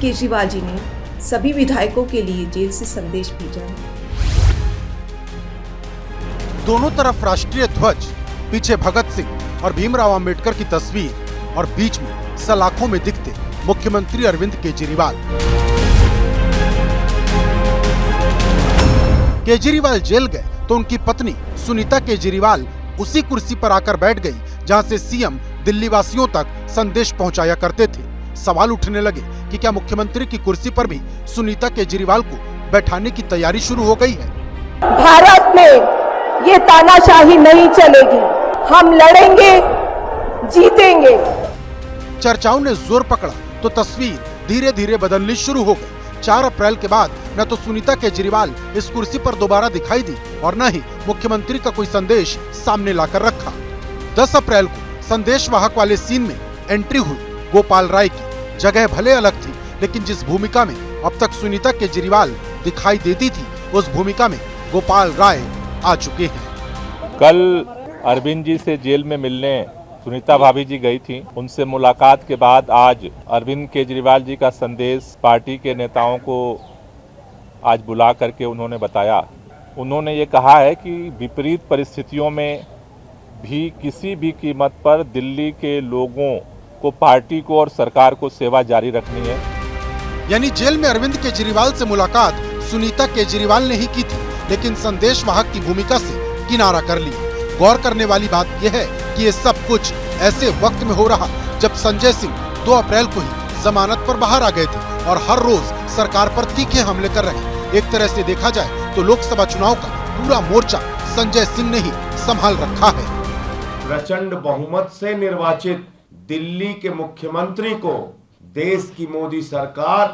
केजरीवाल जी ने सभी विधायकों के लिए जेल से संदेश भेजा है। दोनों तरफ राष्ट्रीय ध्वज, पीछे भगत सिंह और भीमराव अंबेडकर की तस्वीर और बीच में सलाखों में दिखते मुख्यमंत्री अरविंद केजरीवाल। केजरीवाल जेल गए तो उनकी पत्नी सुनीता केजरीवाल उसी कुर्सी पर आकर बैठ गई जहां से सीएम दिल्ली वासियों तक संदेश पहुंचाया करते थे। सवाल उठने लगे कि क्या मुख्यमंत्री की कुर्सी पर भी सुनीता केजरीवाल को बैठाने की तैयारी शुरू हो गई है। भारत में ये तानाशाही नहीं चलेगी, हम लड़ेंगे, जीतेंगे। चर्चाओं ने जोर पकड़ा तो तस्वीर धीरे धीरे बदलनी शुरू हो गई। 4 अप्रैल के बाद न तो सुनीता केजरीवाल इस कुर्सी पर दोबारा दिखाई दी और न ही मुख्यमंत्री का कोई संदेश सामने लाकर रखा। 10 अप्रैल को संदेश वाहक वाले सीन में एंट्री हुई गोपाल राय की। जगह भले अलग थी, लेकिन जिस भूमिका में अब तक सुनीता केजरीवाल दिखाई देती थी, उस भूमिका में गोपाल राय आ चुके हैं। कल अरविंद जी से जेल में मिलने सुनीता भाभी जी गई थी। उनसे मुलाकात के बाद आज अरविंद केजरीवाल जी का संदेश पार्टी के नेताओं को आज बुला करके उन्होंने बताया। उन्होंने ये कहा है कि विपरीत परिस्थितियों में भी किसी भी कीमत पर दिल्ली के लोगों को, पार्टी को और सरकार को सेवा जारी रखनी है। यानी जेल में अरविंद केजरीवाल से मुलाकात सुनीता केजरीवाल ने ही की थी, लेकिन संदेश वाहक की भूमिका से किनारा कर लिया। गौर करने वाली बात यह है कि ये सब कुछ ऐसे वक्त में हो रहा जब संजय सिंह 2 अप्रैल को ही जमानत पर बाहर आ गए थे और हर रोज सरकार पर तीखे हमले कर रहे। एक तरह से देखा जाए तो लोकसभा चुनाव का पूरा मोर्चा संजय सिंह ने ही संभाल रखा है। प्रचंड बहुमत से निर्वाचित दिल्ली के मुख्यमंत्री को देश की मोदी सरकार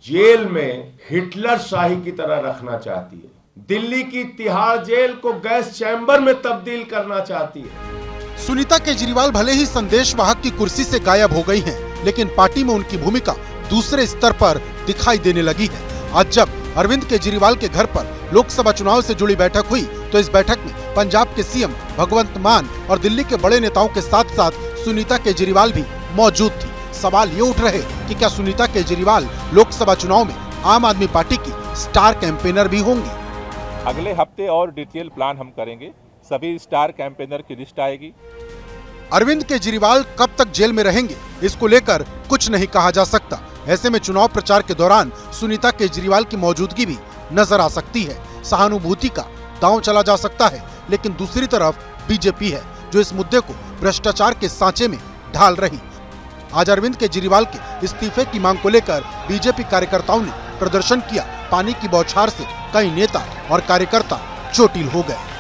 जेल में हिटलर शाही की तरह रखना चाहती है। दिल्ली की तिहाड़ जेल को गैस चैम्बर में तब्दील करना चाहती है। सुनीता केजरीवाल भले ही संदेश वाहक की कुर्सी से गायब हो गई हैं, लेकिन पार्टी में उनकी भूमिका दूसरे स्तर पर दिखाई देने लगी है। आज जब अरविंद केजरीवाल के घर पर लोकसभा चुनाव से जुड़ी बैठक हुई तो इस बैठक में पंजाब के सीएम भगवंत मान और दिल्ली के बड़े नेताओं के साथ साथ सुनीता केजरीवाल भी मौजूद थी। सवाल ये उठ रहे कि क्या सुनीता केजरीवाल लोकसभा चुनाव में आम आदमी पार्टी की स्टार कैंपेनर भी होंगी। अगले हफ्ते और डिटेल प्लान हम करेंगे, सभी स्टार कैंपेनर की लिस्ट आएगी। अरविंद केजरीवाल कब तक जेल में रहेंगे, इसको लेकर कुछ नहीं कहा जा सकता। ऐसे में चुनाव प्रचार के दौरान सुनीता केजरीवाल की मौजूदगी भी नजर आ सकती है। सहानुभूति का दांव चला जा सकता है, लेकिन दूसरी तरफ बीजेपी है जो इस मुद्दे को भ्रष्टाचार के सांचे में ढाल रही। आज अरविंद केजरीवाल के इस्तीफे की मांग को लेकर बीजेपी कार्यकर्ताओं ने प्रदर्शन किया। पानी की बौछार से कई नेता और कार्यकर्ता चोटिल हो गए।